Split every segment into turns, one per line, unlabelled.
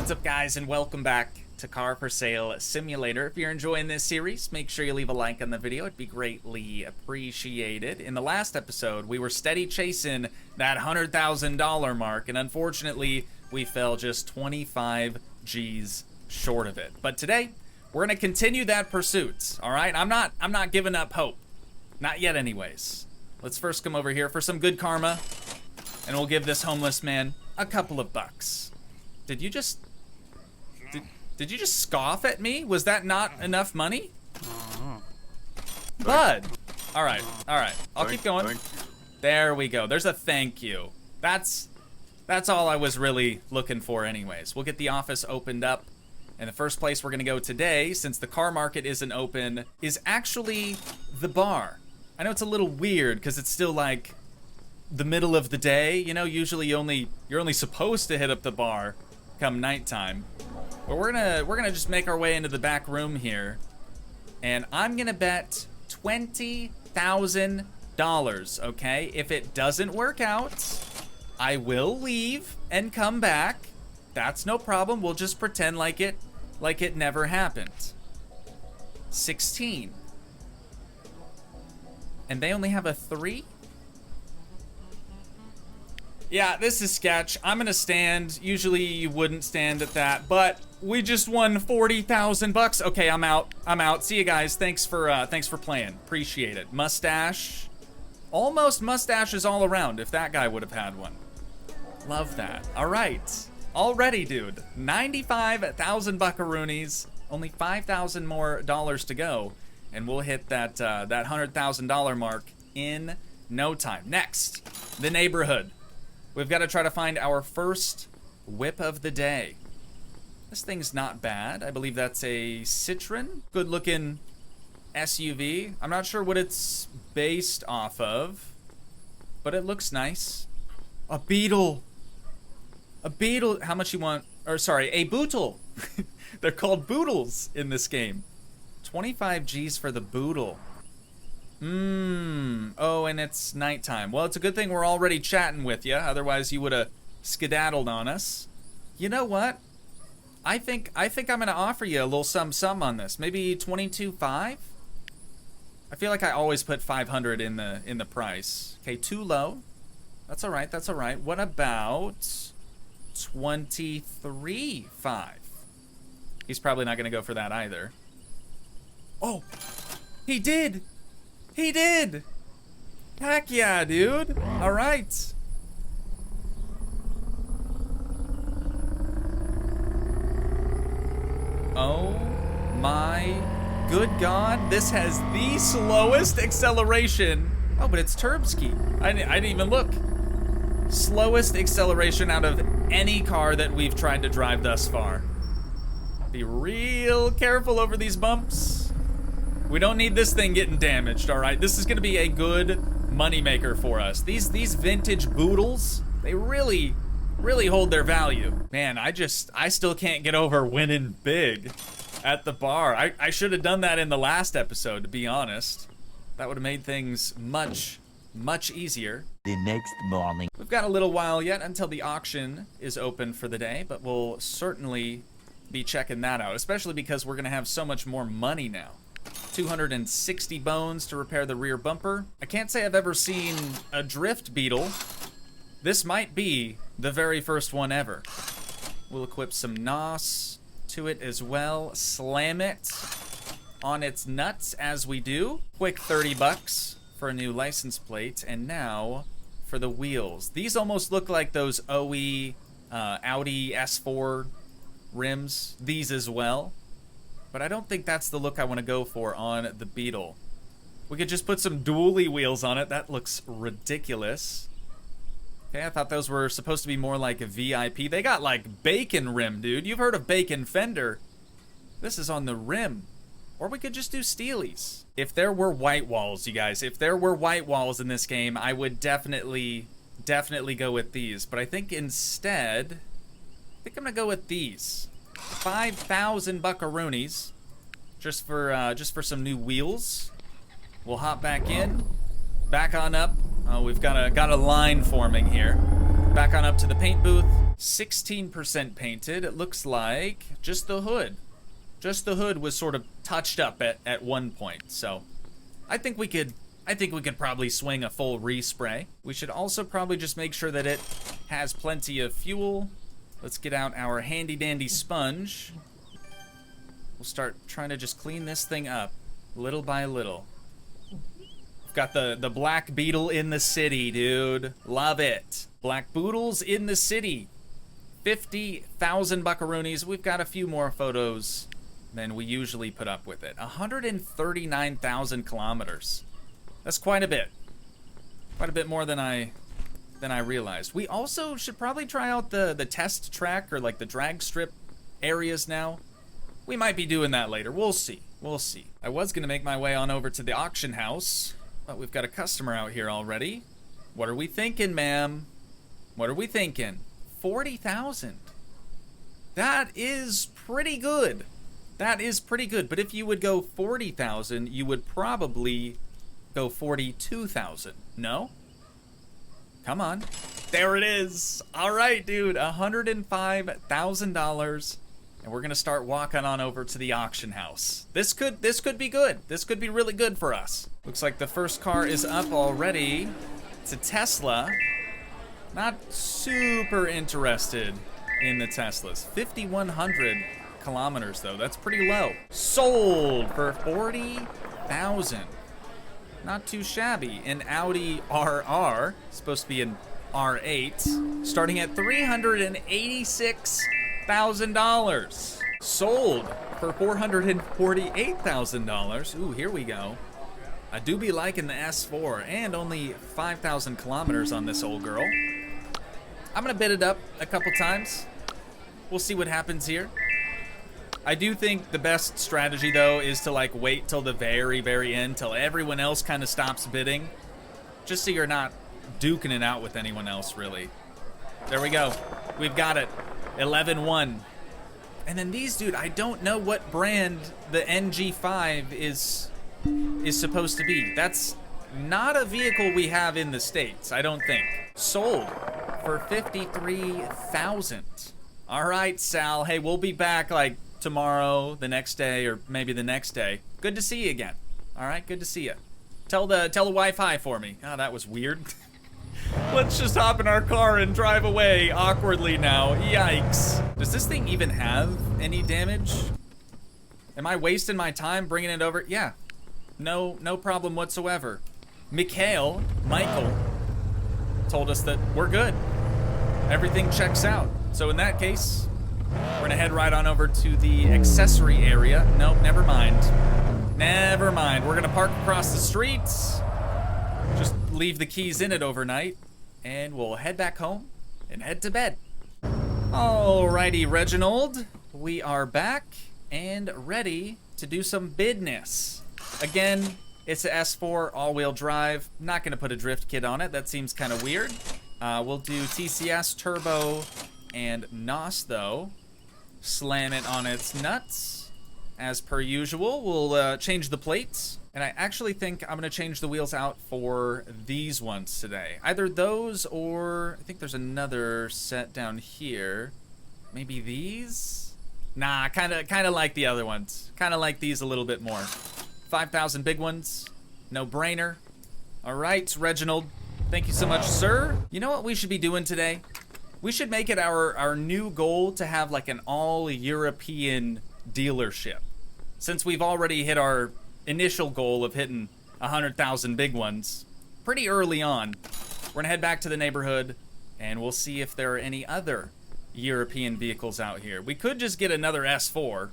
What's up, guys, and welcome back to Car for Sale Simulator. If you're enjoying this series, make sure you leave a like on the video. It'd be greatly appreciated. In the last episode, we were steady chasing that $100,000 mark, and unfortunately, we fell just 25 G's short of it. But today, we're gonna continue that pursuit. All right, I'm not giving up hope, not yet, anyways. Let's first come over here for some good karma, and we'll give this homeless man a couple of bucks. Did you just scoff at me? Was that not enough money? Bud. All right. I'll keep going. There we go. There's a thank you. That's all I was really looking for anyways. We'll get the office opened up. And the first place we're gonna go today, since the car market isn't open, is actually the bar. I know it's a little weird because it's still like the middle of the day. You know, usually you're only supposed to hit up the bar come nighttime. But we're gonna just make our way into the back room here, and I'm gonna bet $20,000. Okay, if it doesn't work out, I will leave and come back. That's no problem. We'll just pretend like it never happened. 16, and they only have a 3. Yeah, this is sketch. I'm gonna stand. Usually you wouldn't stand at that, but we just won 40,000 bucks. Okay, I'm out. See you guys. Thanks for playing. Appreciate it. Mustache. Almost mustaches all around if that guy would have had one. Love that. All right. Already, dude. 95,000 buckaroonies. Only 5,000 more dollars to go, and we'll hit that $100,000 mark in no time. Next, the neighborhood. We've got to try to find our first whip of the day. This thing's not bad. I believe that's a Citroen. Good looking SUV. I'm not sure what it's based off of, but it looks nice. A Beetle. A Beetle. How much you want? Or sorry, a Bootle. They're called Boodles in this game. 25 G's for the Boodle. Oh, and it's nighttime. Well, it's a good thing we're already chatting with you. Otherwise, you would have skedaddled on us. You know what? I think I'm gonna offer you a little sum on this. Maybe 22.5. I feel like I always put 500 in the price. Okay, too low. That's all right. That's all right. What about 23.5? He's probably not gonna go for that either. Oh, he did. He did! Heck yeah, dude! Alright. Oh my good god, this has the slowest acceleration. Oh, but it's Toogii. I didn't even look. Slowest acceleration out of any car that we've tried to drive thus far. Be real careful over these bumps. We don't need this thing getting damaged, all right? This is gonna be a good moneymaker for us. These vintage Boodles, they really hold their value. Man, I still can't get over winning big at the bar. I should have done that in the last episode, to be honest. That would have made things much easier.
The next morning.
We've got a little while yet until the auction is open for the day, but we'll certainly be checking that out, especially because we're gonna have so much more money now. 260 bones to repair the rear bumper. I can't say I've ever seen a drift Beetle. This might be the very first one ever. We'll equip some NOS to it as well. Slam it on its nuts as we do. Quick 30 bucks for a new license plate. And now for the wheels. These almost look like those OE Audi S4 rims. These as well. But I don't think that's the look I want to go for on the Beetle. We could just put some dually wheels on it. That looks ridiculous. Okay, I thought those were supposed to be more like a VIP. They got like bacon rim, dude. You've heard of bacon fender. This is on the rim. Or we could just do Steelies. If there were white walls, you guys, if there were white walls in this game, I would definitely go with these. But I think instead, I'm gonna go with these. 5,000 buckaroonies just for some new wheels. We'll hop back in, back on up. Oh, we've got a line forming here. Back on up to the paint booth. 16% painted. It looks like just the hood. Just the hood was sort of touched up at one point. So I think we could probably swing a full respray. We should also probably just make sure that it has plenty of fuel. Let's get out our handy dandy sponge. We'll start trying to just clean this thing up little by little. We've got the Black Beetle in the city, dude. Love it. Black Boodles in the city. 50,000 buckaroonies. We've got a few more photos than we usually put up with it. 139,000 kilometers. That's quite a bit. Quite a bit more than I realized. We also should probably try out the test track or like the drag strip areas now. We might be doing that later. We'll see. We'll see. I was gonna make my way on over to the auction house, but we've got a customer out here already. What are we thinking, ma'am? What are we thinking? 40,000. That is pretty good. That is pretty good. But if you would go 40,000, you would probably go 42,000. No? Come on. There it is. All right, dude. $105,000. And we're going to start walking on over to the auction house. This could be good. This could be really good for us. Looks like the first car is up already. It's a Tesla. Not super interested in the Teslas. 5,100 kilometers, though. That's pretty low. Sold for 40,000. Not too shabby. An Audi RR, supposed to be an R8, starting at $386,000. Sold for $448,000. Ooh, here we go. I do be liking the S4, and only 5,000 kilometers on this old girl. I'm gonna bid it up a couple times. We'll see what happens here. I do think the best strategy, though, is to like wait till the very, very end, till everyone else kind of stops bidding, just so you're not duking it out with anyone else, really. There we go. We've got it. 11-1. And then these, dude, I don't know what brand the NG5 is supposed to be. That's not a vehicle we have in the States, I don't think. Sold for 53,000. All right, Sal. Hey, we'll be back like tomorrow, the next day, or maybe the next day. Good to see you again. All right, good to see you. Tell the wife hi for me. Oh, that was weird. Let's just hop in our car and drive away awkwardly now. Yikes. Does this thing even have any damage? Am I wasting my time bringing it over? Yeah. No problem whatsoever. Michael told us that we're good. Everything checks out. So in that case, we're gonna head right on over to the accessory area. Nope, never mind. Never mind. We're gonna park across the streets. Just leave the keys in it overnight, and we'll head back home and head to bed. Alrighty, Reginald. We are back and ready to do some business. Again, it's a S4 all-wheel drive. Not gonna put a drift kit on it. That seems kind of weird. We'll do TCS, turbo, and NOS, though. Slam it on its nuts. As per usual, we'll change the plates. And I actually think I'm gonna change the wheels out for these ones today. Either those or I think there's another set down here. Maybe these? Nah, kinda like the other ones. Kinda like these a little bit more. 5,000 big ones. No brainer. All right, Reginald. Thank you so much, sir. You know what we should be doing today? We should make it our new goal to have like an all-European dealership. Since we've already hit our initial goal of hitting 100,000 big ones pretty early on, we're gonna head back to the neighborhood and we'll see if there are any other European vehicles out here. We could just get another S4,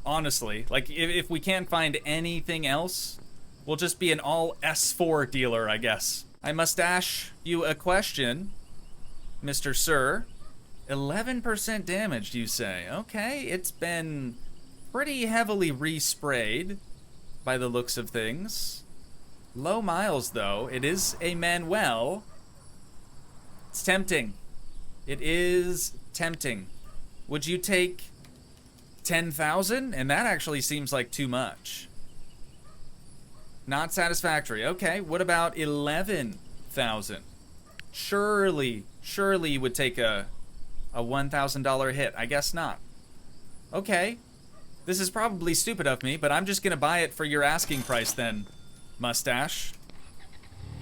honestly. Like, if we can't find anything else, we'll just be an all S4 dealer, I guess. I must ask you a question, Mr. Sir. 11% damaged, you say? Okay, it's been pretty heavily resprayed by the looks of things. Low miles, though. It is a Manuel. It's tempting. It is tempting. Would you take 10,000? And that actually seems like too much. Not satisfactory. Okay, what about 11,000? Surely you would take a $1,000 hit. I guess not. Okay. This is probably stupid of me, but I'm just gonna buy it for your asking price then, Mustache.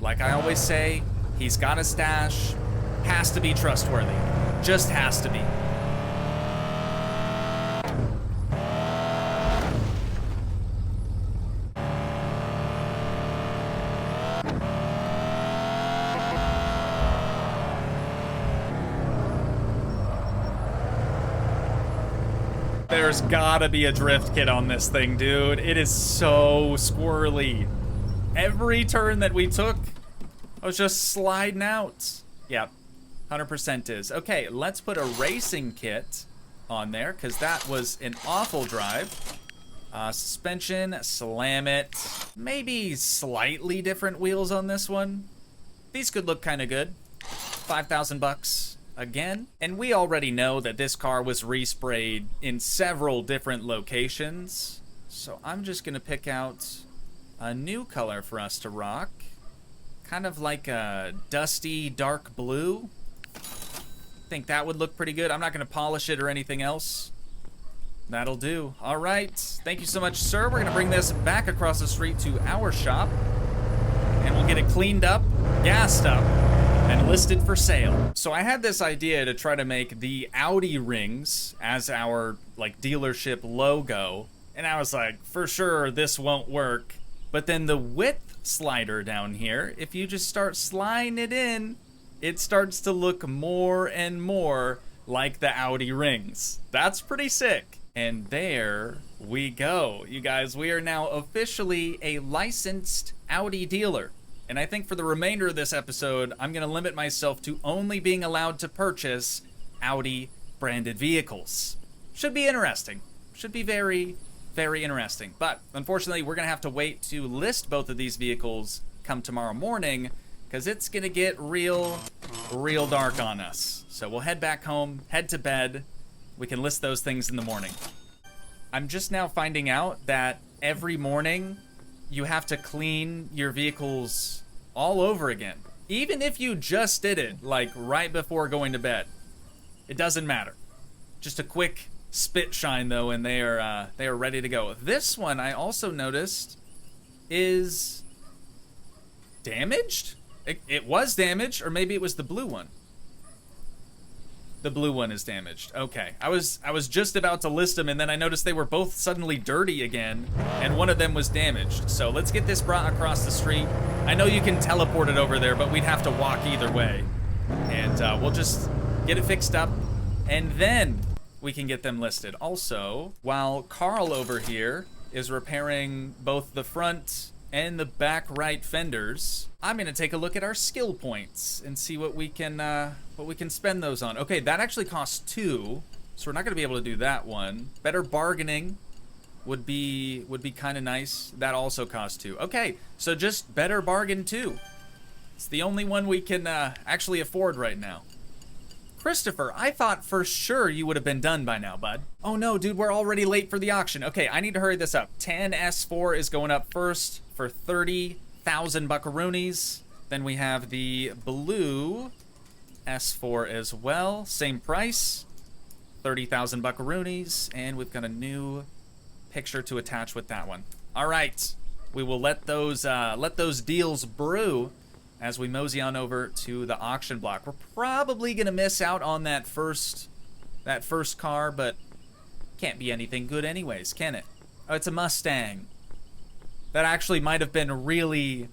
Like I always say, he's got a stash. Has to be trustworthy. Just has to be. There's gotta be a drift kit on this thing, dude. It is so squirrely. Every turn that we took, I was just sliding out. Yep, 100% is. Okay, let's put a racing kit on there, because that was an awful drive. Suspension, slam it. Maybe slightly different wheels on this one. These could look kind of good. 5,000 bucks. Again, and we already know that this car was resprayed in several different locations, so I'm just gonna pick out a new color for us to rock, kind of like a dusty dark blue. Think that would look pretty good. I'm not gonna polish it or anything else. That'll do. All right, thank you so much, sir. We're gonna bring this back across the street to our shop, and we'll get it cleaned up, gassed up, and listed for sale. So I had this idea to try to make the Audi rings as our like dealership logo, and I was like, for sure this won't work. But then the width slider down here, if you just start sliding it in, it starts to look more and more like the Audi rings. That's pretty sick. And there we go. You guys, we are now officially a licensed Audi dealer. And I think for the remainder of this episode, I'm gonna limit myself to only being allowed to purchase Audi branded vehicles. Should be interesting. Should be very, very interesting. But unfortunately, we're gonna have to wait to list both of these vehicles come tomorrow morning, because it's gonna get real dark on us. So we'll head back home, head to bed. We can list those things in the morning. I'm just now finding out that every morning, you have to clean your vehicles all over again. Even if you just did it, like right before going to bed. It doesn't matter. Just a quick spit shine though, and they are ready to go. This one I also noticed is damaged? It was damaged, or maybe it was the blue one. The blue one is damaged. Okay, I was just about to list them, and then I noticed they were both suddenly dirty again, and one of them was damaged. So let's get this brought across the street. I know you can teleport it over there, but we'd have to walk either way. And we'll just get it fixed up, and then we can get them listed. Also, while Carl over here is repairing both the front and the back right fenders, I'm gonna take a look at our skill points and see what we can spend those on. Okay, that actually costs 2, so we're not gonna be able to do that one. Better bargaining would be kind of nice. That also costs 2. Okay, so just better bargain 2. It's the only one we can actually afford right now. Christopher, I thought for sure you would have been done by now, bud. Oh no, dude, we're already late for the auction. Okay, I need to hurry this up. 10S4 is going up first for 30,000 buckaroonies. Then we have the blue S4 as well. Same price, 30,000 buckaroonies. And we've got a new picture to attach with that one. All right, we will let those deals brew as we mosey on over to the auction block. We're probably gonna miss out on that first car, but can't be anything good anyways, can it? Oh, it's a Mustang. That actually might have been really,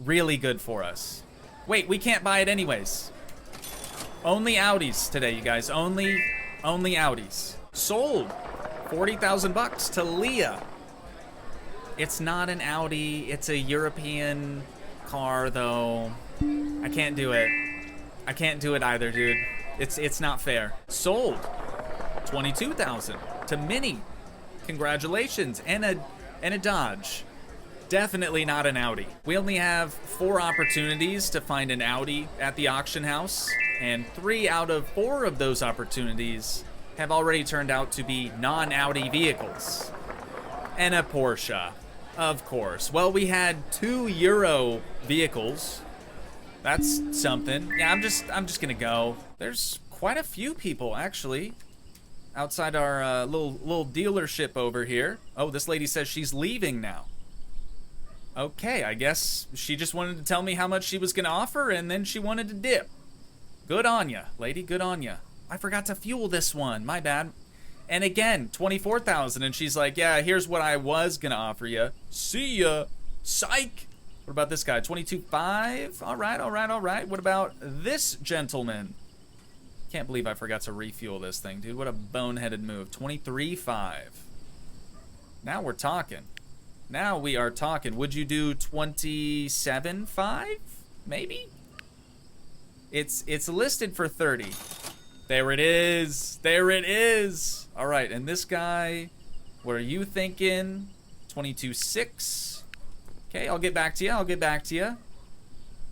really good for us. Wait, we can't buy it anyways. Only Audis today, you guys. Only Audis. Sold. 40,000 bucks to Leah. It's not an Audi. It's a European car though. I can't do it. I can't do it either, dude. It's not fair. Sold. 22,000 to Minnie. Congratulations. And a Dodge. Definitely not an Audi. We only have 4 opportunities to find an Audi at the auction house, and 3 out of 4 of those opportunities have already turned out to be non-Audi vehicles. And a Porsche. Of course. Well, we had 2 Euro vehicles, That's something. Yeah, I'm just gonna go. There's quite a few people actually outside our little dealership over here. Oh, this lady says she's leaving now. Okay, I guess she just wanted to tell me how much she was gonna offer, and then she wanted to dip. Good on ya, lady. Good on ya. I forgot to fuel this one. My bad. And again, 24,000, and she's like, yeah, here's what I was gonna offer you. See ya. Psych. What about this guy? 22.5? All right, all right, all right. What about this gentleman? Can't believe I forgot to refuel this thing, dude. What a boneheaded move. 23.5. Now we're talking. Now we are talking. Would you do 27.5? Maybe? It's listed for 30. There it is. There it is. All right, and this guy, what are you thinking? 22.6. Okay, I'll get back to you. I'll get back to you.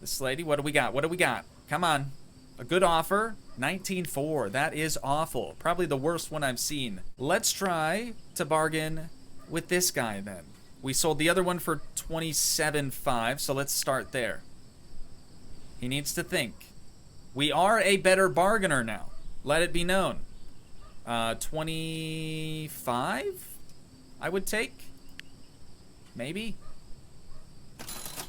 This lady, what do we got? What do we got? Come on. A good offer. 19.4. That is awful. Probably the worst one I've seen. Let's try to bargain with this guy then. We sold the other one for 27.5, so let's start there. He needs to think. We are a better bargainer now. Let it be known. 25? I would take. Maybe.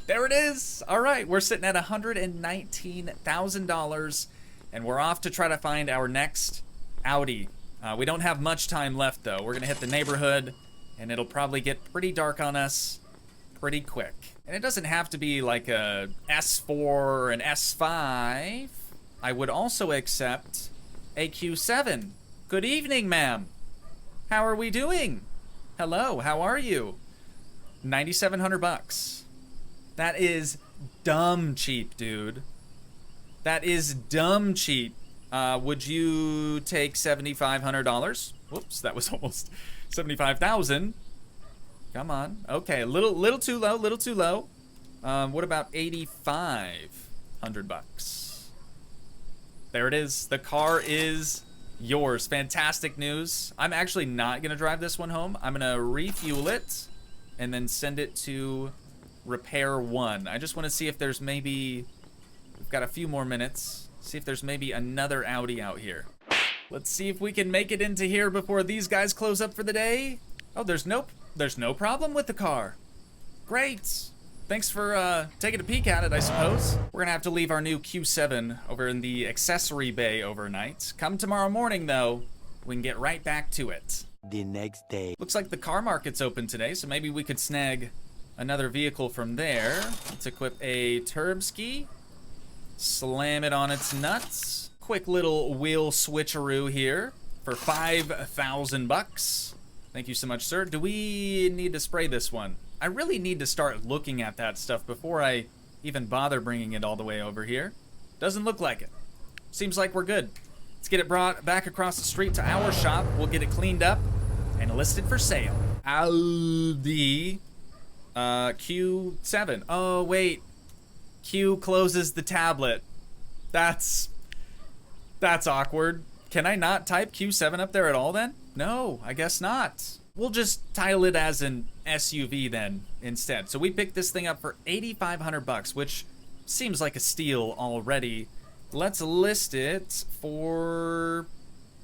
There it is. All right, we're sitting at $119,000, and we're off to try to find our next Audi. We don't have much time left, though. We're gonna hit the neighborhood, and it'll probably get pretty dark on us pretty quick. And it doesn't have to be like a S4 or an S5. I would also accept a Q7. Good evening, ma'am. How are we doing? Hello, how are you? 9,700 bucks. That is dumb cheap, dude. That is dumb cheap. Would you take $7,500? Whoops, that was almost 75,000. Come on. Okay, little too low, little too low. What about 8,500 bucks? There it is. The car is yours. Fantastic news. I'm actually not gonna drive this one home. I'm gonna refuel it and then send it to repair one. I just want to see if there's maybe, we've got a few more minutes, see if there's maybe another Audi out here. Let's see if we can make it into here before these guys close up for the day. Oh, there's no problem with the car. Great. Thanks for taking a peek at it, I suppose. We're gonna have to leave our new Q7 over in the accessory bay overnight. Come tomorrow morning, though, we can get right back to it.
The next day.
Looks like the car market's open today, so maybe we could snag another vehicle from there. Let's equip a Toogii. Slam it on its nuts. Quick little wheel switcheroo here for 5,000 bucks. Thank you so much, sir. Do we need to spray this one? I really need to start looking at that stuff before I even bother bringing it all the way over here. Doesn't look like it. Seems like we're good. Let's get it brought back across the street to our shop. We'll get it cleaned up and listed for sale. Audi Q7. Oh, wait. Q closes the tablet. That's awkward. Can I not type Q7 up there at all then? No, I guess not. We'll just title it as an SUV then instead. So we picked this thing up for 8,500 bucks, which seems like a steal already. Let's list it for,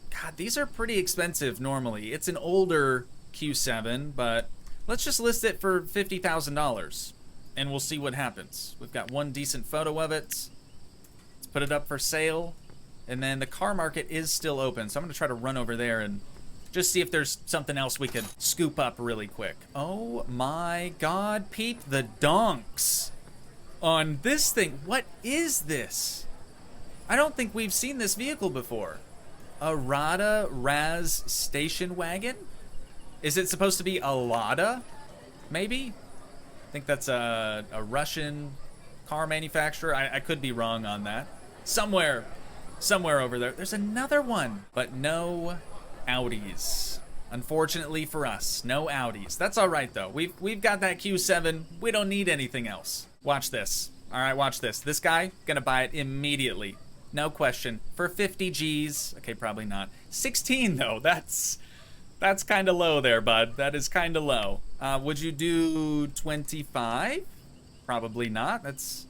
God, these are pretty expensive normally. It's an older Q7, but let's just list it for $50,000 and we'll see what happens. We've got one decent photo of it. Let's put it up for sale. And then the car market is still open, so I'm gonna try to run over there and just see if there's something else we could scoop up really quick. Oh my God, peep the donks on this thing. What is this? I don't think we've seen this vehicle before. A Rada Raz station wagon? Is it supposed to be a Lada? Maybe? I think that's a Russian car manufacturer. I could be wrong on that. Somewhere over there. There's another one, but no Audis. Unfortunately for us, no Audis. That's all right though. We've got that Q7. We don't need anything else. Watch this. All right, watch this. This guy gonna buy it immediately, no question, for 50 G's. Okay, probably not. 16 though. That's kind of low there, bud. That is kind of low. Would you do 25? Probably not. That's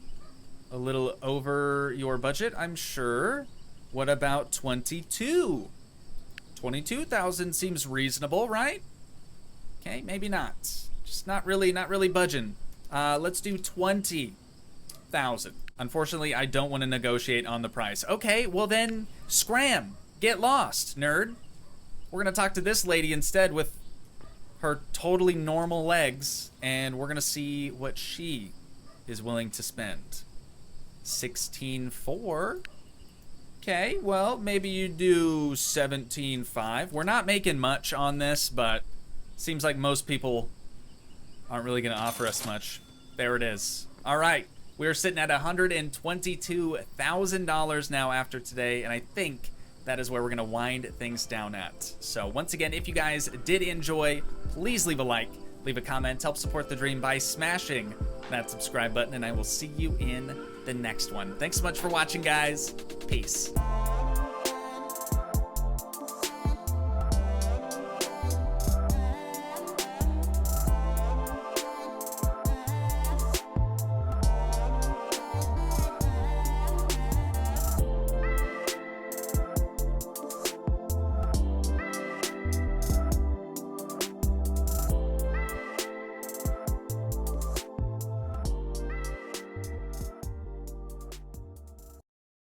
A little over your budget, I'm sure. What about 22? 22,000 seems reasonable, right? Okay, maybe not. Just not really budging. Let's do 20,000. Unfortunately, I don't want to negotiate on the price. Okay, well then, scram. Get lost, nerd. We're gonna talk to this lady instead with her totally normal legs, and we're gonna see what she is willing to spend. 16.4. Okay, well, maybe you do 17.5. We're not making much on this, but seems like most people aren't really gonna offer us much. There it is. All right, we're sitting at $122,000 now after today, and I think that is where we're gonna wind things down at. So once again, if you guys did enjoy, please leave a like, leave a comment, help support the dream by smashing that subscribe button, and I will see you in the next one. Thanks so much for watching, guys. Peace.